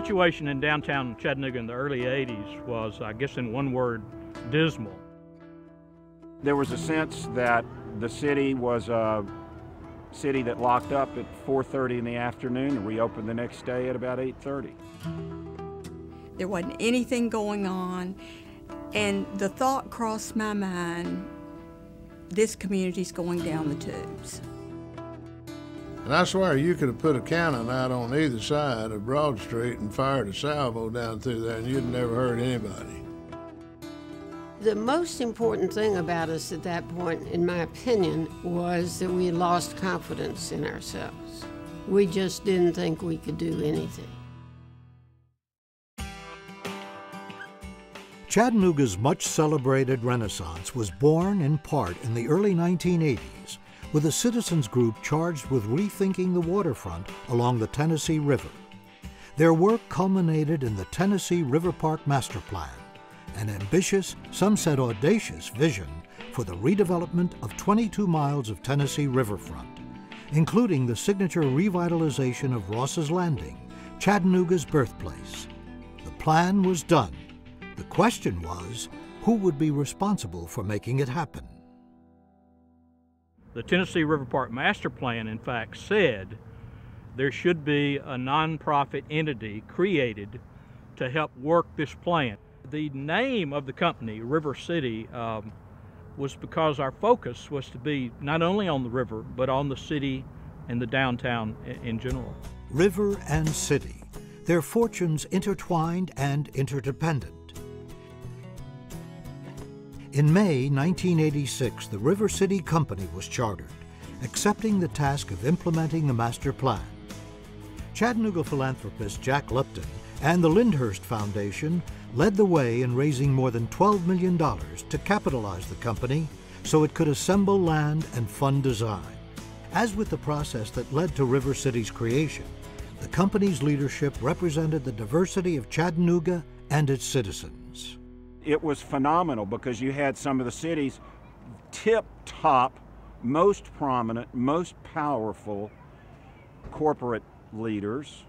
situation in downtown Chattanooga in the early 80s was, I guess in one word, dismal. There was a sense that the city was a city that locked up at 4:30 in the afternoon and reopened the next day at about 8:30. There wasn't anything going on, and the thought crossed my mind, this community's going down the tubes. And I swear you could have put a cannon out on either side of Broad Street and fired a salvo down through there and you'd never hurt anybody. The most important thing about us at that point, in my opinion, was that we lost confidence in ourselves. We just didn't think we could do anything. Chattanooga's much-celebrated Renaissance was born in part in the early 1980s with a citizens group charged with rethinking the waterfront along the Tennessee River. Their work culminated in the Tennessee River Park Master Plan, an ambitious, some said audacious, vision for the redevelopment of 22 miles of Tennessee riverfront, including the signature revitalization of Ross's Landing, Chattanooga's birthplace. The plan was done. The question was, who would be responsible for making it happen? The Tennessee River Park Master Plan, in fact, said there should be a nonprofit entity created to help work this plan. The name of the company, River City, was because our focus was to be not only on the river, but on the city and the downtown in general. River and city, their fortunes intertwined and interdependent. In May 1986, the River City Company was chartered, accepting the task of implementing the master plan. Chattanooga philanthropist Jack Lupton and the Lyndhurst Foundation led the way in raising more than $12 million to capitalize the company so it could assemble land and fund design. As with the process that led to River City's creation, the company's leadership represented the diversity of Chattanooga and its citizens. It was phenomenal because you had some of the city's tip-top, most prominent, most powerful corporate leaders.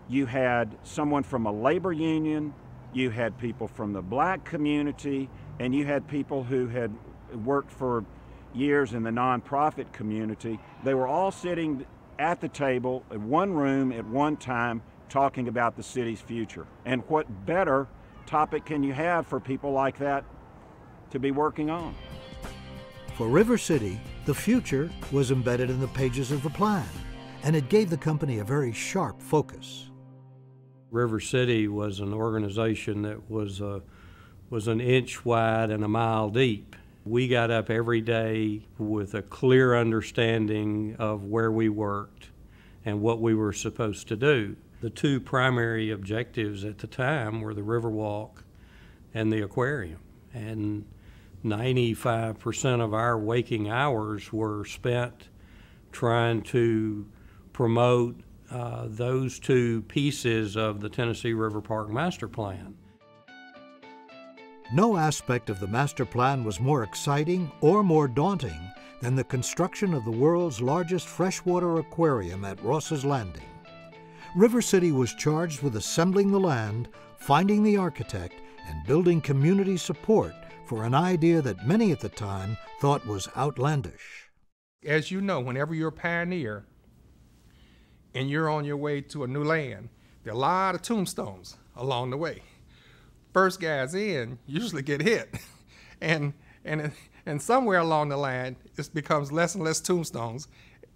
You had someone from a labor union, you had people from the black community, and you had people who had worked for years in the nonprofit community. They were all sitting at the table in one room at one time talking about the city's future. And what better topic can you have for people like that to be working on? For River City, the future was embedded in the pages of the plan, and it gave the company a very sharp focus. River City was an organization that was an inch wide and a mile deep. We got up every day with a clear understanding of where we worked and what we were supposed to do. The two primary objectives at the time were the Riverwalk and the aquarium, and 95% of our waking hours were spent trying to promote those two pieces of the Tennessee River Park Master Plan. No aspect of the master plan was more exciting or more daunting than the construction of the world's largest freshwater aquarium at Ross's Landing. River City was charged with assembling the land, finding the architect, and building community support for an idea that many at the time thought was outlandish. As you know, whenever you're a pioneer and you're on your way to a new land, there are a lot of tombstones along the way. First guys in usually get hit, and somewhere along the line it becomes less and less tombstones,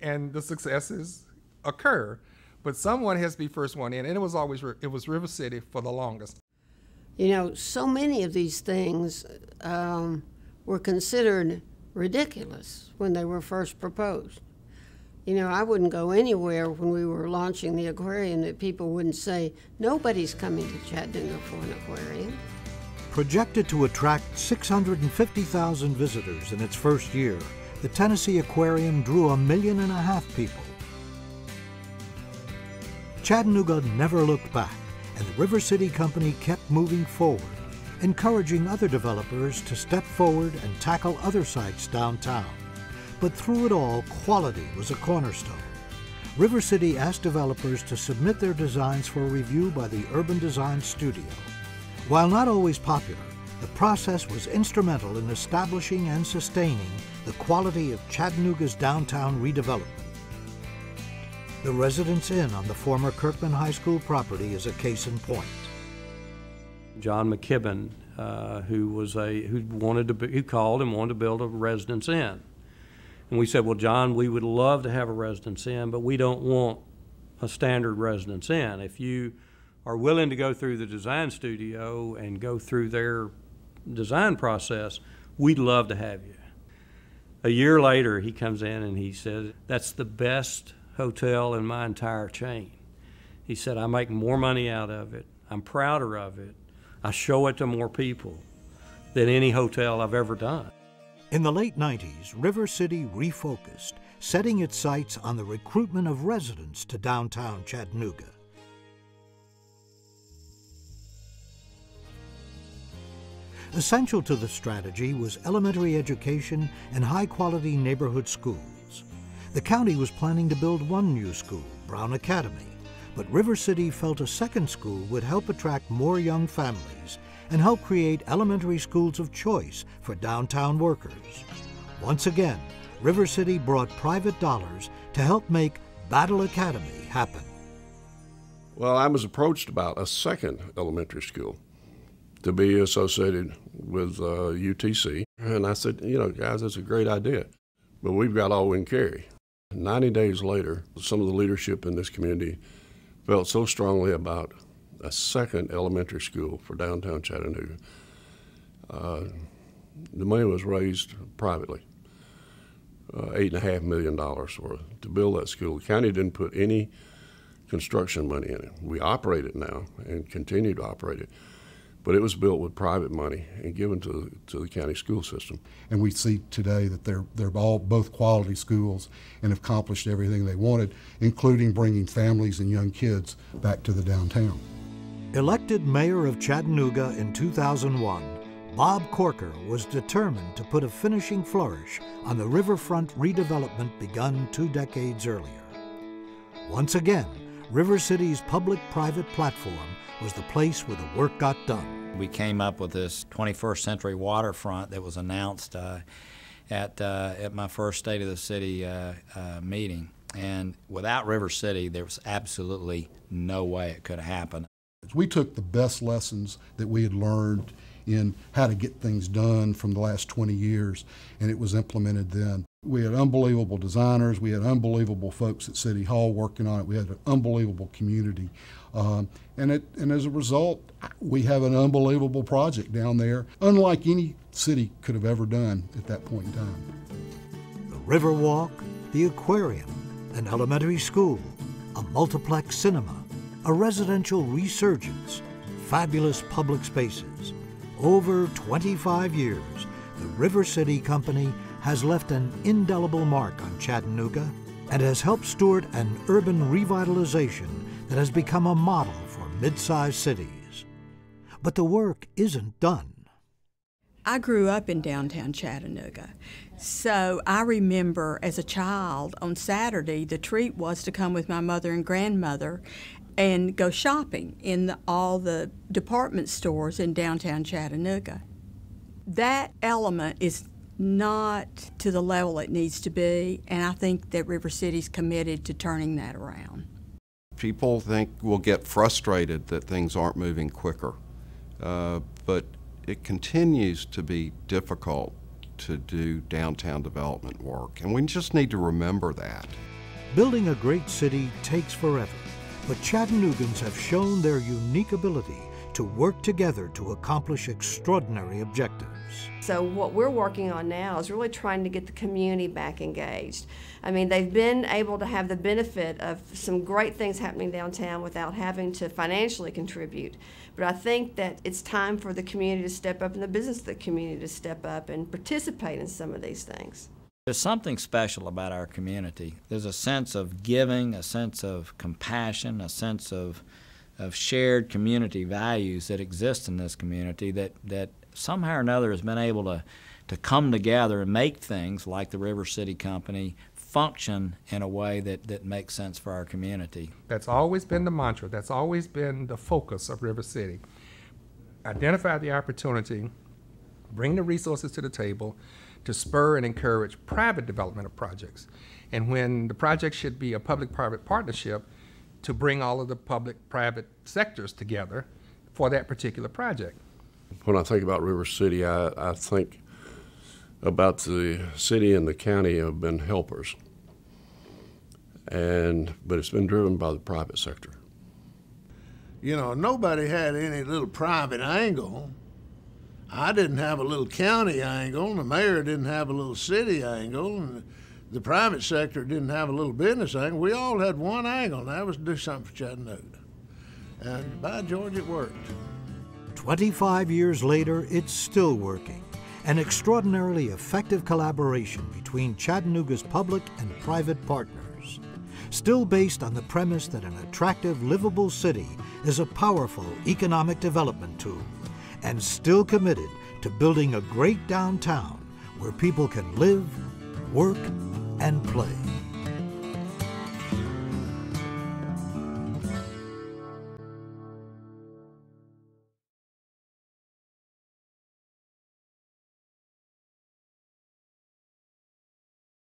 and the successes occur. But someone has to be first one in, and it was River City for the longest. You know, so many of these things were considered ridiculous when they were first proposed. You know, I wouldn't go anywhere when we were launching the aquarium that people wouldn't say, nobody's coming to Chattanooga for an aquarium. Projected to attract 650,000 visitors in its first year, the Tennessee Aquarium drew 1.5 million people. Chattanooga never looked back, and the River City Company kept moving forward, encouraging other developers to step forward and tackle other sites downtown. But through it all, quality was a cornerstone. River City asked developers to submit their designs for review by the Urban Design Studio. While not always popular, the process was instrumental in establishing and sustaining the quality of Chattanooga's downtown redevelopment. The Residence Inn on the former Kirkman High School property is a case in point. John McKibben, who called and wanted to build a Residence Inn. And we said, well, John, we would love to have a Residence Inn, but we don't want a standard Residence Inn. If you are willing to go through the design studio and go through their design process, we'd love to have you. A year later, he comes in and he says, that's the best hotel in my entire chain. He said, I make more money out of it. I'm prouder of it. I show it to more people than any hotel I've ever done. In the late 90s, River City refocused, setting its sights on the recruitment of residents to downtown Chattanooga. Essential to the strategy was elementary education and high-quality neighborhood schools. The county was planning to build one new school, Brown Academy, but River City felt a second school would help attract more young families and help create elementary schools of choice for downtown workers. Once again, River City brought private dollars to help make Battle Academy happen. Well, I was approached about a second elementary school to be associated with UTC. And I said, you know, guys, that's a great idea, but we've got all we can carry. 90 days later, some of the leadership in this community felt so strongly about a second elementary school for downtown Chattanooga. The money was raised privately, $8.5 million to build that school. The county didn't put any construction money in it. We operate it now and continue to operate it, but it was built with private money and given to the county school system. And we see today that they're all both quality schools and have accomplished everything they wanted, including bringing families and young kids back to the downtown. Elected mayor of Chattanooga in 2001, Bob Corker was determined to put a finishing flourish on the riverfront redevelopment begun 2 decades earlier. Once again, River City's public-private platform was the place where the work got done. We came up with this 21st century waterfront that was announced at my first State of the City meeting. And without River City, there was absolutely no way it could have happened. We took the best lessons that we had learned in how to get things done from the last 20 years, and it was implemented then. We had unbelievable designers, we had unbelievable folks at City Hall working on it, we had an unbelievable community. And as a result, we have an unbelievable project down there, unlike any city could have ever done at that point in time. The Riverwalk, the aquarium, an elementary school, a multiplex cinema, a residential resurgence, fabulous public spaces. Over 25 years, the River City Company has left an indelible mark on Chattanooga and has helped steward an urban revitalization that has become a model for mid-sized cities. But the work isn't done. I grew up in downtown Chattanooga, so I remember as a child on Saturday the treat was to come with my mother and grandmother and go shopping in all the department stores in downtown Chattanooga. That element is not to the level it needs to be, and I think that River City's committed to turning that around. People will get frustrated that things aren't moving quicker, but it continues to be difficult to do downtown development work, and we just need to remember that. Building a great city takes forever, but Chattanoogans have shown their unique ability to work together to accomplish extraordinary objectives. So what we're working on now is really trying to get the community back engaged. I mean, they've been able to have the benefit of some great things happening downtown without having to financially contribute. But I think that it's time for the community to step up and the business of the community to step up and participate in some of these things. There's something special about our community. There's a sense of giving, a sense of compassion, a sense of shared community values that exist in this community that somehow or another has been able to come together and make things like the River City Company function in a way that makes sense for our community. That's always been the mantra. That's always been the focus of River City. Identify the opportunity, bring the resources to the table to spur and encourage private development of projects. And when the project should be a public-private partnership, to bring all of the public-private sectors together for that particular project. When I think about River City, I think about the city and the county have been helpers, but it's been driven by the private sector. You know, nobody had any little private angle. I didn't have a little county angle, and the mayor didn't have a little city angle, and the private sector didn't have a little business angle. We all had one angle, and that was to do something for Chattanooga. And by George, it worked. 25 years later, it's still working. An extraordinarily effective collaboration between Chattanooga's public and private partners. Still based on the premise that an attractive, livable city is a powerful economic development tool, and still committed to building a great downtown where people can live, work, and play.